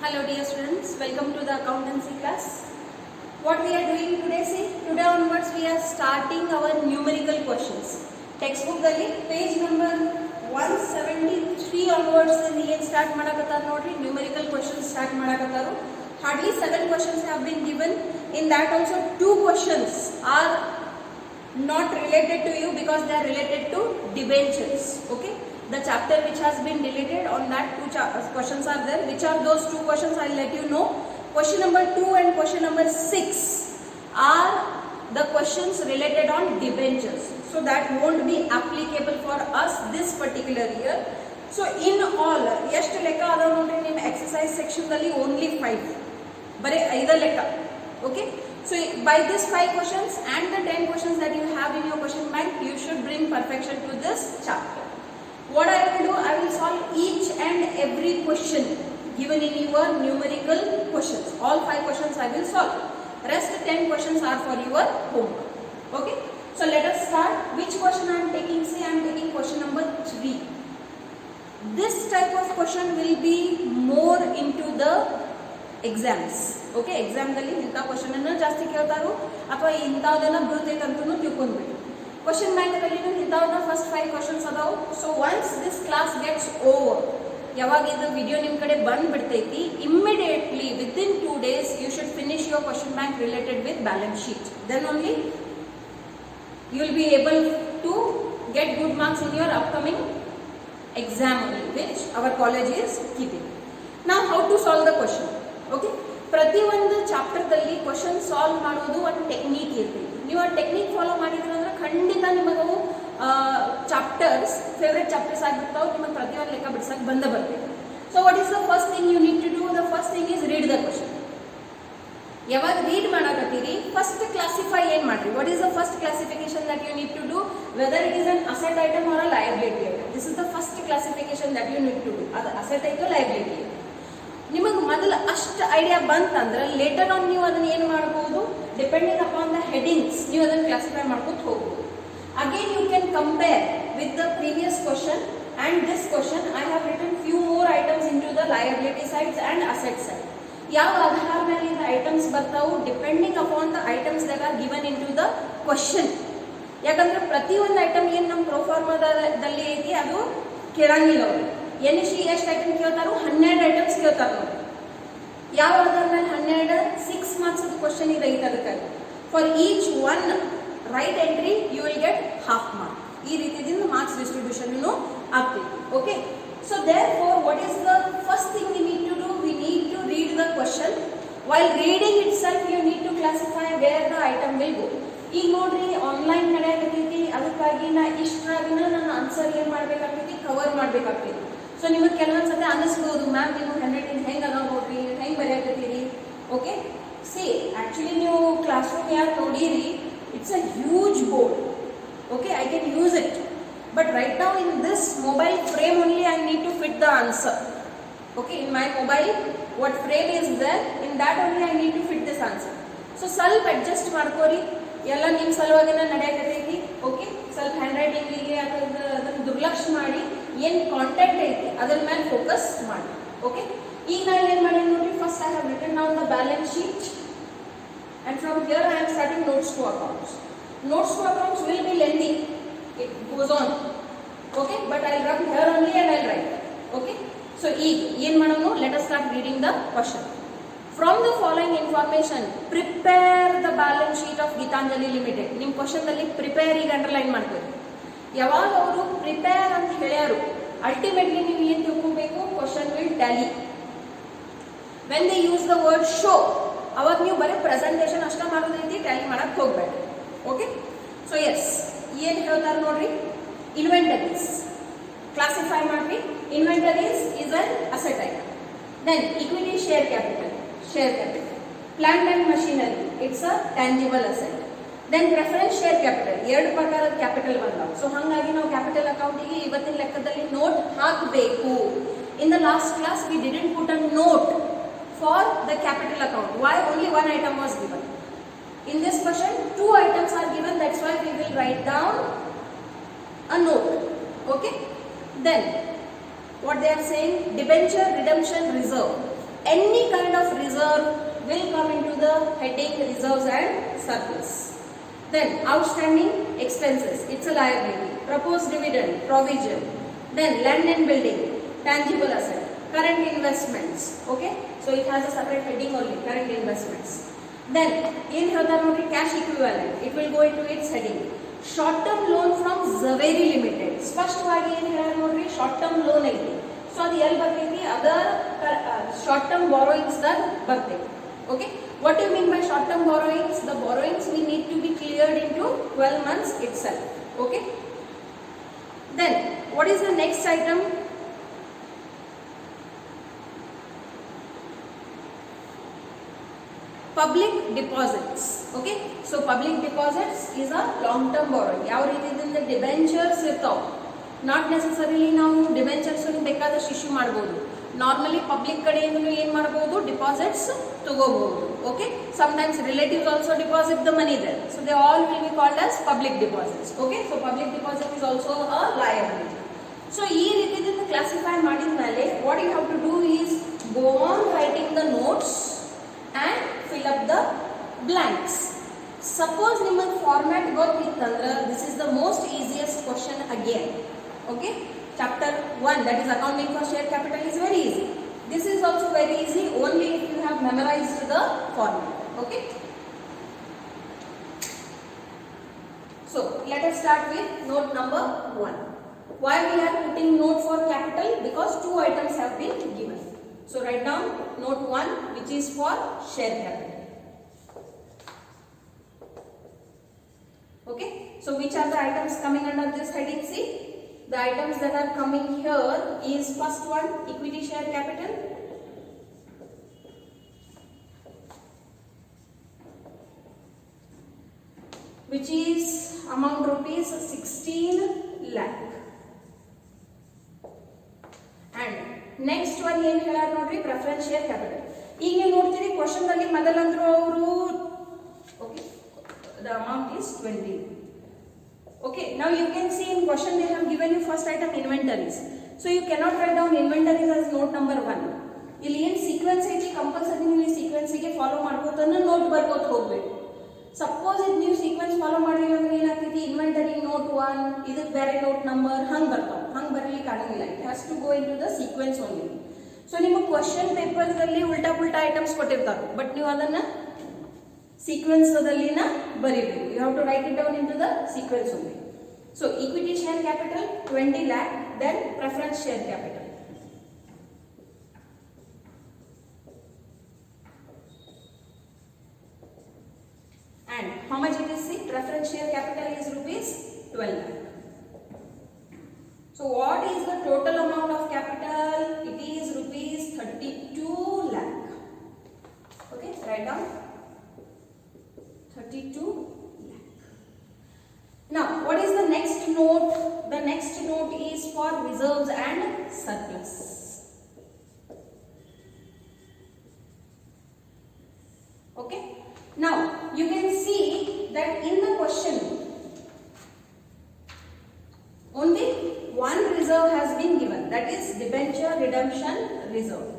Hello dear students, welcome to the accountancy class. What we are doing today, see, today onwards we are starting our numerical questions. Textbook ದಲ್ಲಿ page number 173 onwards ಏನು start ಮಾಡಕತ್ತಾರ ನೋಡ್ರಿ, numerical questions start ಮಾಡಕತ್ತಾರು. Hardly 7 questions have been given. In that also 2 questions are not related to you because they are related to debentures. Okay. The chapter which has been deleted, on that 2 questions are there. Which are those 2 questions? I'll let you know. Question number 2 and question number 6 are the questions related on debentures. So that won't be applicable for us this particular year. So in all, ಎಷ್ಟು ಲೆಕ್ಕ ಅದಾವ ನೋಡ್ರಿ ನಿಮ್ಮ exercise section ದಲ್ಲಿ only 5. ಬರೀ 5 ಲೆಕ್ಕ. Okay. So by these 5 questions and the 10 questions that you have in your question bank, you should bring perfection to this chapter. What I will do, I will solve each and every question given in your numerical questions. All 5 questions I will solve. Rest 10 questions are for your homework. Okay. So let us start. Which question I am taking? See, I am taking question number 3. This type of question will be more into the exams. Okay. Exam ದಲ್ಲಿ ಇಂಥ question ಅನ್ನು ಜಾಸ್ತಿ ಕೇಳ್ತಾರೋ ಅಥವಾ ಇಂಥದನ್ನ ಬೀಳ್ತೈತೆ ಅಂತನೂ ತಿಳ್ಕೊಂಡ್ಬಿಡಿ. Question bank ಅಲ್ಲಿ ಇಂಥವನ್ನ first 5 questions ಅದಾವು. So once this class gets over, ಯಾವಾಗ ಇದು ವಿಡಿಯೋ ನಿಮ್ಮ ಕಡೆ ಬಂದ್ಬಿಡ್ತೈತಿ, immediately within 2 days you should finish your question bank related with balance sheet. Then only you will be able to get good marks in your upcoming exam which our college is keeping. ನಾವು how to solve the question. Okay. ಪ್ರತಿಯೊಂದು ಚಾಪ್ಟರ್ದಲ್ಲಿ question solve ಮಾಡೋದು ಒಂದು technique ಇರ್ತೈತಿ. ನೀವು ಆ technique follow ಮಾಡಿದ್ರೆ ಅಂದ್ರೆ ಖಂಡಿತ ನಿಮಗವು ಚಾಪ್ಟರ್ಸ್ ಫೇವ್ರೆಟ್ ಚಾಪ್ಟರ್ಸ್ ಆಗಿರ್ತಾವೆ. ನಿಮಗೆ ಪ್ರತಿಯೊಂದು ಲೆಕ್ಕ ಬಿಡ್ಸಕ್ಕೆ ಬರ್ತೈತೆ. So what is the first thing you need to do? The first thing is read the question. ಯಾವಾಗ ರೀಡ್ ಮಾಡಕತ್ತೀರಿ, ಫಸ್ಟ್ ಕ್ಲಾಸಿಫೈ ಏನು ಮಾಡ್ರಿ? What is the first classification that you need to do? Whether it is an asset item or a liability item. This is the first classification that you need to do. ಅದು asset ಐಟು liability. ನಿಮಗೆ ಮೊದಲು ಅಷ್ಟು idea ಬಂತಂದ್ರೆ later on ನೀವು ಅದನ್ನು ಏನು ಮಾಡ್ಬೋದು, depending upon the headings ನೀವು ಅದನ್ನು ಕ್ಲಾಸಿಫೈ ಮಾಡ್ಕೊಂಡು ಹೋಗ್ಬೋದು. Again you can compare with the previous question and this question. I have written few more items into the liability sides and asset side. ಯಾವ ಆಧಾರ ಮೇಲೆ ಇದು ಐಟಮ್ಸ್ ಬರ್ತಾವು? Depending upon the items that are given into the question. ಯಾಕಂದ್ರೆ ಪ್ರತಿಯೊಂದು item ಏನು ನಮ್ಮ ಪ್ರೋಫಾರ್ಮದಲ್ಲಿ ಐತಿ ಅದು ಕೇಳಂಗಿಲ್ಲ ಅವರು. ಎನ್ಎಸ್ಸಿ ಎಷ್ಟು ಐಟಮ್ ಕೇಳ್ತಾರೋ 12 ಐಟಮ್ಸ್ ಕೇಳ್ತಾರೆ ನೋಡಿ. ಯಾವ ಆಧಾರ ಮೇಲೆ 12? 6 ಮಾರ್ಕ್ಸ್ ಕ್ವಶನ್ ಇದೆ ಅದಕ್ಕಾಗಿ. For each one right entry you will get half mark. ಈ ರೀತಿಯಿಂದ ಮಾರ್ಕ್ಸ್ ಡಿಸ್ಟ್ರಿಬ್ಯೂಷನ್ ಆಗ್ತೈತಿ. Okay. So therefore what is the first thing we need to do? We need to read the question. While reading itself you need to classify where the item will go. ಈಗ ನೋಡ್ರಿ online ನಡೆಯಾಗತೈತಿ, ಅದಕ್ಕಾಗಿ ನಾ ಇಷ್ಟರಾಗಿನ ನನ್ನ answer ಏನು ಮಾಡಬೇಕಾಗ್ತೈತಿ? Cover ಮಾಡಬೇಕಾಗ್ತೈತಿ. So ನಿಮಗೆ ಕೆಲವೊಂದು ಸತಿ ಅನ್ನಿಸ್ಬೋದು, ಮ್ಯಾಮ್ ನೀವು ಹ್ಯಾಂಡ್ ರೈಟಿಂಗ್ ಹೆಂಗೆ ಅದಾವ ನೋಡ್ರಿ, ಹೆಂಗೆ ಬರೆಯಾಕತ್ತೀರಿ. ಓಕೆ. ಸಿ ಆ್ಯಕ್ಚುಲಿ ನೀವು ಕ್ಲಾಸ್ ರೂಮ್ ಯಾರು ನೋಡಿರಿ, it's a huge board. Okay. I can use it, but right now in this mobile frame only I need to fit the answer. Okay. In my mobile what frame is there, in that only I need to fit this answer. So ಸ್ವಲ್ಪ adjust ಮಾಡ್ಕೋರಿ, ಎಲ್ಲ ನಿಮ್ಮ ಸಲುವಾಗಿನ ನಡೆಯಾಕತೈತಿ. Okay. ಸ್ವಲ್ಪ hand ರೈಟಿಂಗಿಗೆ ಅದನ್ನು ದುರ್ಲಕ್ಷ್ಯ ಮಾಡಿ ಏನು content ಐತಿ ಅದ್ರ ಮೇಲೆ ಫೋಕಸ್ ಮಾಡಿ. ಓಕೆ. ಈಗ ನಾನು ಏನು ಮಾಡಿ ನೋಡಿ, first I have written down the balance sheet and from here I am starting notes to accounts. Notes to accounts will be lengthy, it goes on. Okay. But I rub here only and I write. Okay. So ಈಗ ಏನು ಮಾಡೋಣ? Let us start reading the question. From the following information, prepare the balance sheet of Gitanjali Limited. ನಿಮ್ಮ ಕ್ವಶನ್ದಲ್ಲಿ prepare ಈಗ underline ಮಾಡ್ತೀವಿ. ಯಾವಾಗ ಅವರು prepare ಅಂತ ಹೇಳ್ಯಾರು, ultimately ನೀವು ಏನು ತಿಳ್ಕೊಬೇಕು? Question will Tally. When they use the word show, ಅವಾಗ ನೀವು ಬರೀ ಪ್ರೆಸೆಂಟೇಷನ್ ಅಷ್ಟೇ ಮಾಡೋದೈತಿ, ಟ್ಯಾಲಿ ಮಾಡಕ್ಕೆ ಹೋಗ್ಬೇಡಿ. ಓಕೆ. ಸೊ ಎಸ್, ಏನು ಹೇಳ್ತಾರೆ ನೋಡ್ರಿ, ಇನ್ವೆಂಟರೀಸ್ ಕ್ಲಾಸಿಫೈ ಮಾಡ್ರಿ. Inventories is an asset item. Then equity share capital, share capital. Plant and machinery, it's a tangible asset. Then preference share capital, ಎರಡು ಪ್ರಕಾರದ ಕ್ಯಾಪಿಟಲ್ ಬಂದಾವ. ಸೊ ಹಾಗಾಗಿ ನಾವು ಕ್ಯಾಪಿಟಲ್ ಅಕೌಂಟಿಗೆ ಇವತ್ತಿನ ಲೆಕ್ಕದಲ್ಲಿ ನೋಟ್ ಹಾಕಬೇಕು. In the last class we didn't put a note for the capital account. Why? Only one item was given. In this question 2 items are given, that's why we will write down a note. Okay. Then what they are saying, debenture redemption reserve. any kind of reserve will come into the heading reserves and surplus. Then outstanding expenses, it's a liability. Proposed dividend, provision. Then land and building, tangible asset. Current investments, okay. So it has a separate heading only, current investments. Then in here cash equivalent, it will go into its heading. Short term loan from Zaveri Limited. ಸ್ಪಷ್ಟವಾಗಿ ಏನು ಹೇಳ್ಯಾರ ನೋಡ್ರಿ, short term loan ಐತಿ. So ಅದು ಎಲ್ಲಿ ಬರ್ತೈತಿ, other short term borrowings ದಾಗ ಬರ್ತೈತಿ. Okay, what do you mean by short term borrowings? The borrowings we need to be cleared into 12 months itself. Okay, then what is the next item? Public deposits. Okay, so public deposits is a long term borrowing. ಯಾವ ರೀತಿಯಿಂದ debentures ಇರ್ತಾವ, not necessarily ನಾವು debentures ಬೇಕಾದಷ್ಟು issue ಮಾಡಬಹುದು. Normally public ಕಡೆಯಿಂದ ಏನು ಮಾಡಬಹುದು, deposits ತಗೋಬಹುದು. Okay, sometimes relatives also deposit the money there, so they all will be called as public deposits. Okay, so public deposit is also a liability. So ಈ ರೀತಿಯಿಂದ classify ಮಾಡಿದ ಮೇಲೆ what you have to do is go on writing the notes and fill up the blanks. Suppose ನಿಮಗೆ format ಗೊತ್ತಿತ್ತಂದ್ರೆ this is the most easiest question again. Okay, chapter 1, that is accounting for share capital, is very easy. This is also very easy only if you have memorized the format. Okay, so let us start with note number 1. Why we are putting note for capital? Because two items have been given. So write down note 1, which is for share capital. Okay, so which are the items coming under this heading? See, the items that are coming here is first one, equity share capital. Which is amount rupees 16 lakh. And next one ಏನು ಹೇಳ್ಯಾರ ನೋಡ್ರಿ, preference share capital. ಈಗ ನೀವು ನೋಡ್ತೀರಿ question ಅಲ್ಲಿ ಮೊದಲಂದ್ರು ಅವರು okay the amount is 20. Okay, now you can see in question they have given you first item inventories. So you cannot write down inventories as note number 1. ಇಲ್ಲಿ ಏನು sequence ಐತಿ compulsory ನೀವು ಈ ಸೀಕ್ವೆನ್ಸಿಗೆ ಫಾಲೋ ಮಾಡ್ಕೋತಾನೆ ನೋಟ್ ಬರ್ಕೋತ ಹೋಗ್ಬೇಕು. Suppose ಇದು ನೀವು sequence follow ಮಾಡಿಲ್ಲ ಅಂದ್ರೆ ಏನಾಗ್ತೈತಿ, ಇನ್ವೆಂಟರಿ ನೋಟ್ 1, ಇದಕ್ಕೆ ಬೇರೆ ನೋಟ್ ನಂಬರ್ ಹಂಗೆ ಬರ್ತಾವ. ಹಂಗೆ ಬರಲಿಕ್ಕೆ ಆಗಂಗಿಲ್ಲ. It has to go into the sequence only. So ನಿಮ್ಮ ಕ್ವಶನ್ ಪೇಪರ್ದಲ್ಲಿ ಉಲ್ಟಾ ಪುಲ್ಟಾ ಐಟಮ್ಸ್ ಕೊಟ್ಟಿರ್ತಾರೆ, ಬಟ್ ನೀವು ಅದನ್ನ ಸೀಕ್ವೆನ್ಸ್ದಲ್ಲಿನ ಬರೀಬೇಕು. You have to write it down into the sequence only. So equity share capital 20 lakh, then preference share capital. And how much it is? See, preference share capital is rupees 12 lakh. So what is the total amount of capital? It is rupees 32 lakh. Okay, write down 32 lakh. Now, what is the next note? The next note is for reserves and surplus. Okay. Now, you can see that in the question, only one reserve has been given, that is debenture redemption reserve.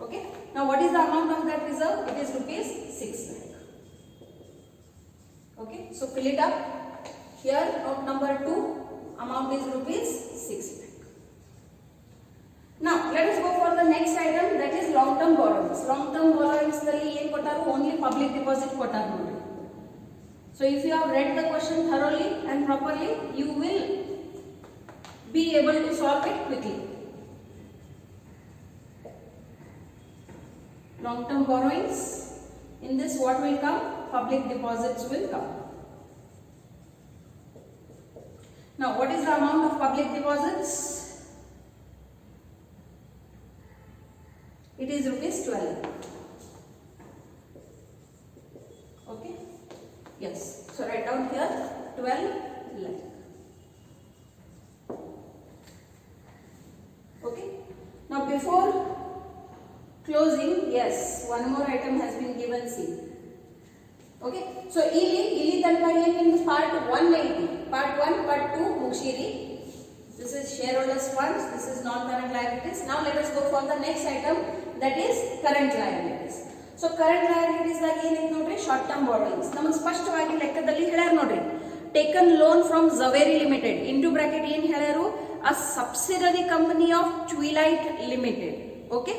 Okay. Now, what is the amount of that reserve? It is rupees 6 lakh. Okay. So, fill it up. Here note number 2, amount is rupees 6 lakh. Now let us go for the next item, that is long term borrowings. Long term borrowings dalli ಏನು ಕೊಟ್ಟಾರು, only public deposit ಕೊಟ್ಟಾರು ನೋಡಿ. So if you have read the question thoroughly and properly, you will be able to solve it quickly. Long term borrowings, in this what will come? Public deposits will come. Now, what is the amount of public deposits? It is rupees 12. Okay. Yes. So write down here 12 lakh. Okay. Now, before closing, yes, one more item has been given. See, okay, so ಇಲ್ಲಿ ತನಕ ಏನು ನಿಮ್ದು part 1 ಐತಿ. Part 1 part 2 ಮುಗಿಸಿರಿ. This is shareholders funds, this is non-current liabilities. Now let us go for the next item, that is current liabilities. So current liabilities ದಾಗ ಏನೈತೆ ನೋಡ್ರಿ, short term borrowings. ನಮಗೆ ಸ್ಪಷ್ಟವಾಗಿ ಲೆಕ್ಕದಲ್ಲಿ ಹೇಳ್ಯಾರ ನೋಡ್ರಿ, taken loan from Zaveri limited into bracket ಏನು ಹೇಳ್ಯಾರು, a subsidiary company of Twilight Limited. Okay,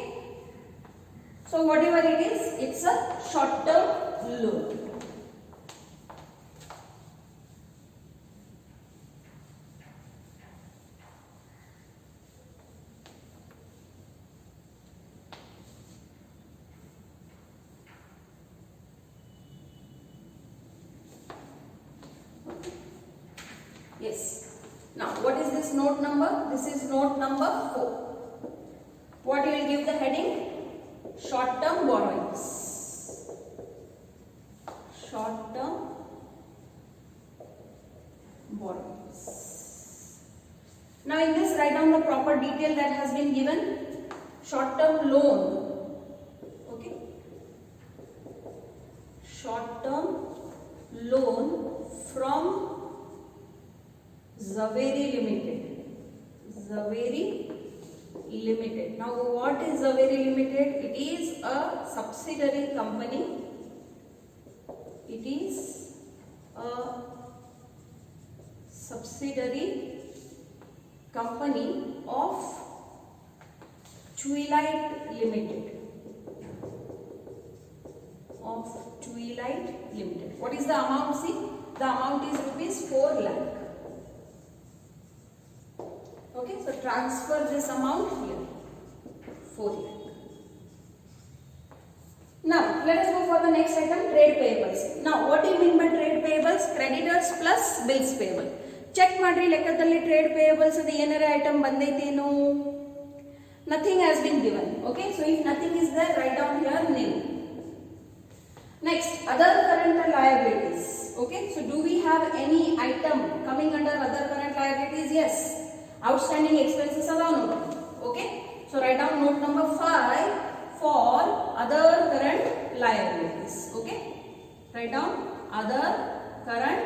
so whatever it is, it's a short term loan. Yes. Now, what is this note number? This is note number 4. What you will give the heading? Short-term borrowings. Short-term borrowings. Now, in this, write down the proper detail that has been given. Short-term loan. Okay. Short-term loan from Zaveri Limited. Zaveri Limited. Now what is Zaveri Limited? It is a subsidiary company. It is a subsidiary company of Twilight Limited. Of Twilight Limited. What is the amount? See, the amount is rupees 4 lakh. Okay, so transfer this amount here, 4 lakh. Now, let us go for the next item, trade payables. Now, what do you mean by trade payables? Creditors plus bills payable. Check madri ಲೆಕ್ಕದಲ್ಲಿ trade payables ಅದು ಏನಾರ item ಬಂದೈತೇನೋ? Nothing has been given. Okay, so if nothing is there, write down here nil. Next, other current liabilities. Okay, so do we have any item coming under other current liabilities? Yes. Outstanding expenses are noted. Okay, so write down note number 5 for other current liabilities. Okay, write down other current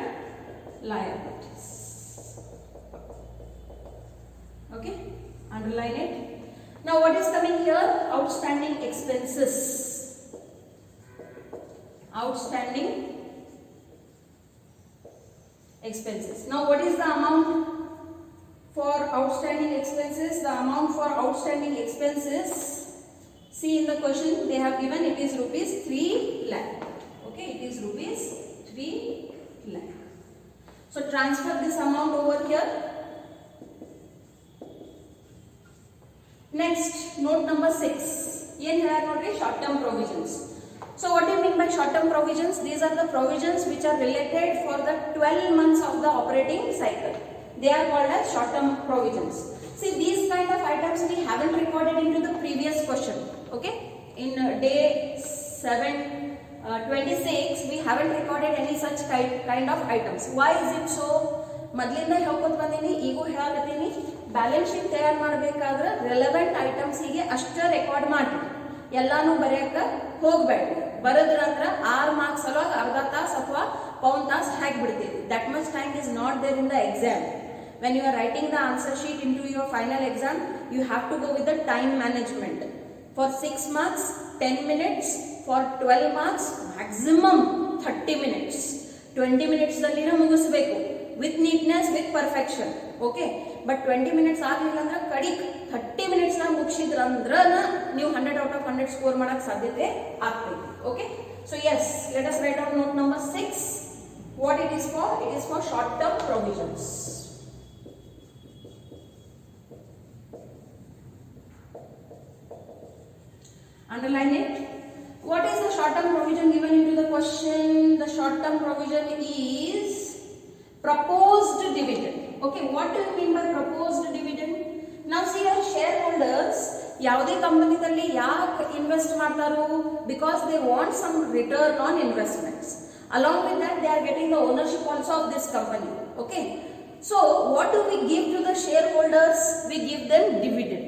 liabilities. Okay, underline it. Now what is coming here? Outstanding expenses. Outstanding expenses. Now what is the amount for outstanding expenses? The amount for outstanding expenses, see in the question they have given, it is rupees 3 lakh. Okay, it is rupees 3 lakh. So transfer this amount over here. Next, note number 6. Yen here note short term provisions. So what do you mean by short term provisions? These are the provisions which are related for the 12 months of the operating cycle. They are called as short term provisions. See, these kind of items we haven't recorded into the previous question. Okay, in day 726 we haven't recorded any such kind of items. Why is it so? ಮೊದಲಿಂದ ಹೇಳ್ಕೊತ ಬಂದೀನಿ, ಈಗೂ ಹೇಳಕತ್ತೀನಿ, balance sheet ತಯಾರು ಮಾಡಬೇಕಾದ್ರೆ relevant ಐಟಮ್ಸಿಗೆ ಅಷ್ಟೇ record ಮಾಡಿ, ಎಲ್ಲಾನು ಬರೆಯಕ್ಕೆ ಹೋಗಬೇಡ್ರಿ. ಬರೆದ್ರಂದ್ರೆ 6 marks ಸಲುವಾಗಿ ಅರ್ಧ ತಾಸು ಅಥವಾ ಪೌನ್ ತಾಸು ಹಾಕಿಬಿಡ್ತೀವಿ. That much time is not there in the exam. When you are writing the answer sheet into your final exam, you have to go with the time management. For 6 marks, 10 minutes. For 12 marks, maximum 30 minutes. 20 minutes dalli na mugisbeku. With neatness, with perfection. Okay? But 20 minutes ಆಗಲಿಲ್ಲ ಅಂದ್ರೆ ಕಡಿಕ್ 30 minutes na ಮುಗಿಸಿದ್ರಂದ್ರೆ ನೀವು 100 out of 100 score ಮಾಡಕ್ಕೆ ಸಾಧ್ಯತೆ ಆಗ್ತದೆ. Okay? So yes, let us write down note number 6. What it is for? It is for short term provisions. Underline it. What is the short term provision given into the question? The short term provision is proposed dividend. Okay, what do you mean by proposed dividend? Now see, our shareholders ಯಾವುದೇ ಕಂಪನಿದಲ್ಲಿ ಯಾಕೆ invest ಮಾಡ್ತಾರೋ? Because they want some return on investments. Along with that, they are getting the ownership also of this company. Okay, so what do we give to the shareholders? We give them dividend.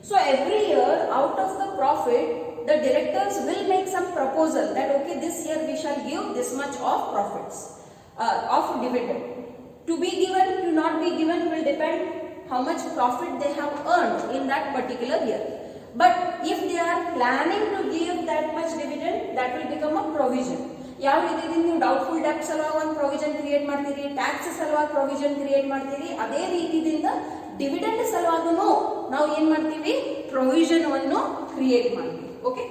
So every year out of the profit, the directors will make some proposal that okay, this year we shall give this much of profits, of dividend. To be given, to not be given will depend how much profit they have earned in that particular year. But if they are planning to give that much dividend, that will become a provision. ಯಾವ ರೀತಿಯಿಂದ ನೀವು doubtful ಡೆಪ್ಟ್ ಸಲುವಾಗಿ ಒಂದು provision create ಮಾಡ್ತೀರಿ, tax ಸಲುವಾಗಿ provision create ಮಾಡ್ತೀರಿ, ಅದೇ ರೀತಿಯಿಂದ ಡಿವಿಡೆಂಡ್ ಸಲುವಾಗೂ ನಾವು ಏನು ಮಾಡ್ತೀವಿ, ಪ್ರೊವಿಷನ್ ಅನ್ನು ಕ್ರಿಯೇಟ್ ಮಾಡ್ತೀವಿ. Okay,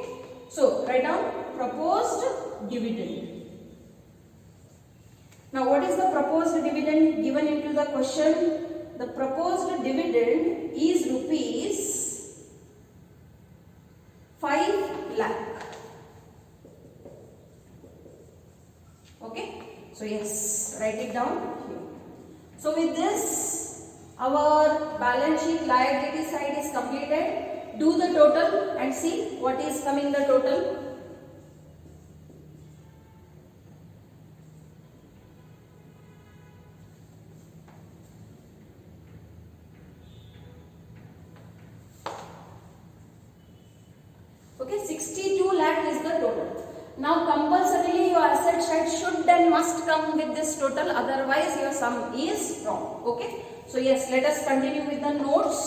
so write down proposed dividend. Now what is the proposed dividend given into the question? The proposed dividend is rupees 5 lakh. Okay, so yes, write it down here. So with this, our balance sheet liability side is completed. Do the total and see what is coming the total. Okay, 62 lakh is the total. Now compulsorily your asset side should and must come with this total, otherwise your sum is wrong. Okay, so yes, let us continue with the notes.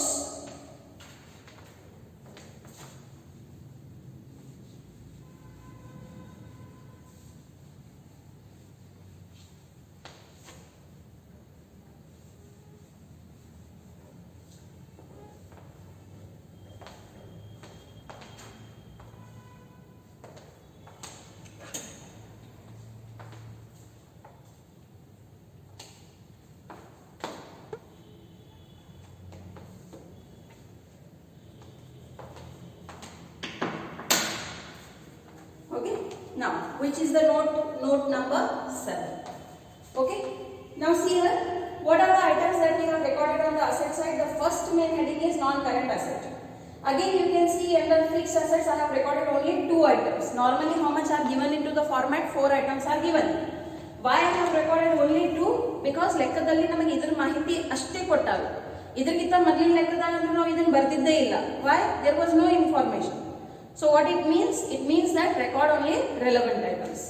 Now, which is the note number 7. Okay. Now see here, what are the items that we have recorded on the asset side? The first main heading is non-current asset. Again, you can see under fixed assets, I have recorded only 2 items. Normally, how much are given into the format? 4 items are given. Why I have recorded only 2? Because ಲೆಕ್ಕದಲ್ಲಿ ನಮಗೆ ಇದರ ಮಾಹಿತಿ ಅಷ್ಟೇ ಕೊಟ್ಟಾರು. ಇದಕ್ಕಿಂತ ಮೊದಲಿನ ಲೆಕ್ಕದಾಗ ನಾವು ಇದನ್ನು ಬರ್ತಿದ್ದೇ ಇಲ್ಲ. Why? There was no information. So what it means? It means that record only relevant items.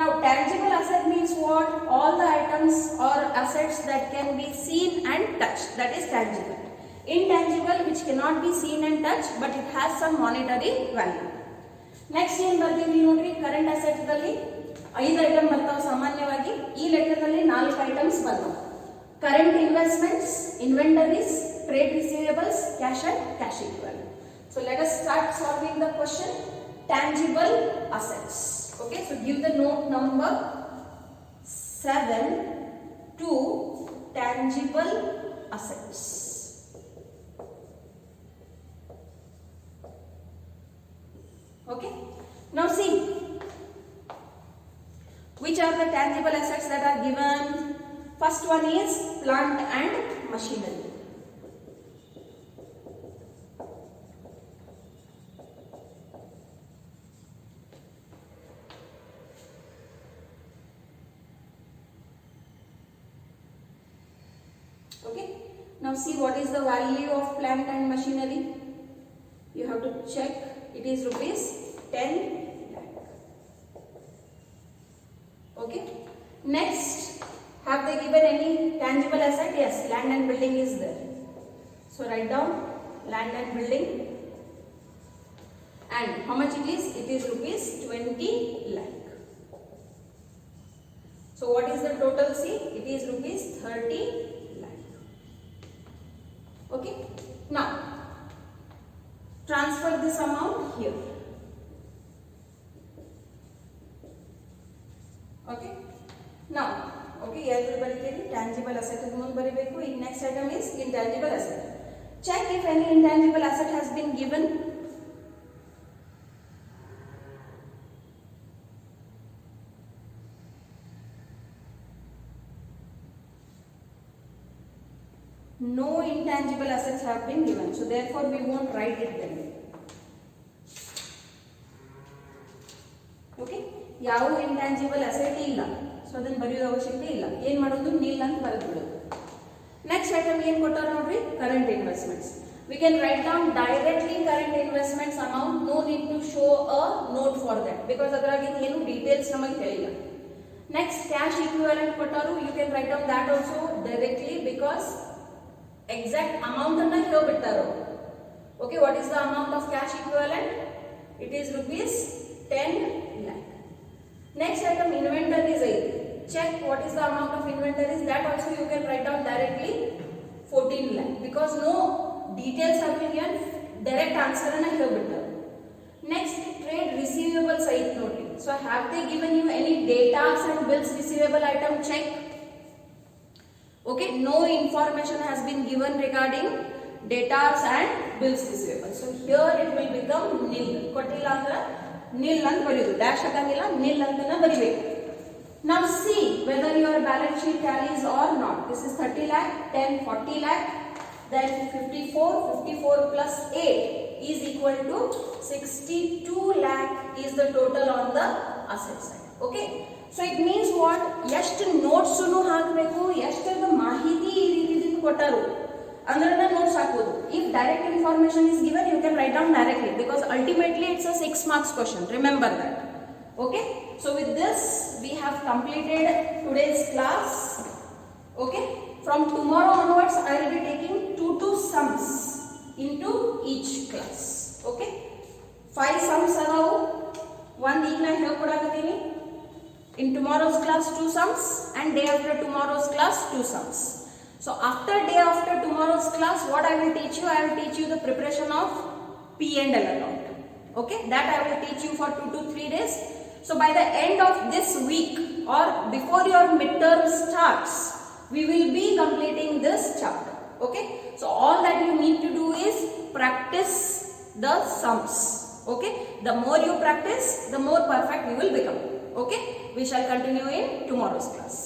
Now tangible asset means what? All the items or assets that can be seen and touched, that is tangible. Intangible which cannot be seen and touched but it has some monetary value. Next ಏನು ಬರ್ತೀವಿ ನೋಡ್ರಿ, current asset ದಲ್ಲಿ 5 item ಬರ್ತಾವೆ ಸಾಮಾನ್ಯವಾಗಿ. ಈ ಲೆಕ್ಕದಲ್ಲಿ 4 items ಬರ್ತಾವೆ. Current investments, inventories, trade receivables, cash and cash equivalent. So let us start solving the question. Tangible assets. Okay, so give the note number 7 to tangible assets. Okay, now see which are the tangible assets that are given. First one is plant and machinery. Okay, now see what is the value of plant and machinery. You have to check. It is rupees 10 lakh. Okay, next, have they given any tangible asset? Yes, land and building is there. So write down land and building. And how much it is? It is rupees 20 lakh. So what is the total? See, it is rupees 30 lakh. Okay, now transfer this amount here. Okay, now okay, here ಬರೀತೀರಿ tangible asset ಮುಂದೆ ಬರೀಬೇಕು. ಈಗ next item is intangible asset. Check if any intangible asset has been given. No intangible assets have been given, so therefore we won't write it then. Okay, ಯಾವ intangible asset ಇಲ್ಲ, so ಅದನ್ನ ಬರೆಯೋದು ಅವಶ್ಯಕತೆ ಇಲ್ಲ. ಏನು ಮಾಡೋದು, nil ಅಂತ ಬರೆದು ಬಿಡೋದು. ನೆಕ್ಸ್ಟ್ ಐಟಮ್ ಏನು ಕೊಟ್ಟಾರ ನೋಡ್ರಿ, current investments. We can write down directly current investments amount. No need to show a note for that because adragi ಏನು details ನಮಗೆ ತಿಳಿಲ್ಲ. Next, cash equivalent ಕೊಟ್ಟರು. You can write down that also directly because exact amount ಅನ್ನ ಹೇಳ್ಬಿಡ್ತಾರೋ. Okay, what is the amount of cash equivalent? It is rupees 10 lakh. Next item, inventories. Check what is the amount of inventories. That also you can write down directly 14 lakh because no details have been given. Direct answer ಅನ್ನ ಹೇಳ್ಬಿಡ್ತಾರೆ. Next, trade receivables ಐತ್ ನೋಡಿ. So have they given you any data and bills receivable item? Check. Okay, no information has been given regarding datas and bills receivable. So here it will become nil. ಕೊಟ್ಟಿಲ್ಲ ಅಂದ್ರೆ nil ಅಂತ ಬರೆಯೋದು. Dash ಹಾಕಂಗಿಲ್ಲ, nil ಅಂತನ ಬರಿಬೇಕು. Now see whether your balance sheet tallies or not. This is 30 lakh, 10, 40 lakh, then 54 plus 8 is equal to 62 lakh is the total on the asset side. Okay, so it means what? ಎಷ್ಟು notes ಅನ್ನು ಹಾಕಬೇಕು, ಎಷ್ಟು ಮಾಹಿತಿ ಈ ರೀತಿ ಕೊಟ್ಟರು ಅಂದ್ರೆ notes ಹಾಕೋದು. If direct information is given, you can write down directly because ultimately it's a 6 marks question. Remember that. Okay, so with this we have completed today's class. Okay, from tomorrow onwards I will be taking 2 sums into each class. Okay, 5 sums are one week na ಹೇಳ್ಕೊಡಾಕತ್ತೀನಿ. In tomorrow's class 2 sums and day after tomorrow's class 2 sums. So after day after tomorrow's class, what I will teach you? I will teach you the preparation of P&L account. Okay, that I will teach you for 2 to 3 days. So by the end of this week or before your midterm starts, we will be completing this chapter. Okay, so all that you need to do is practice the sums. Okay, the more you practice, the more perfect you will become. Okay, we shall continue in tomorrow's class.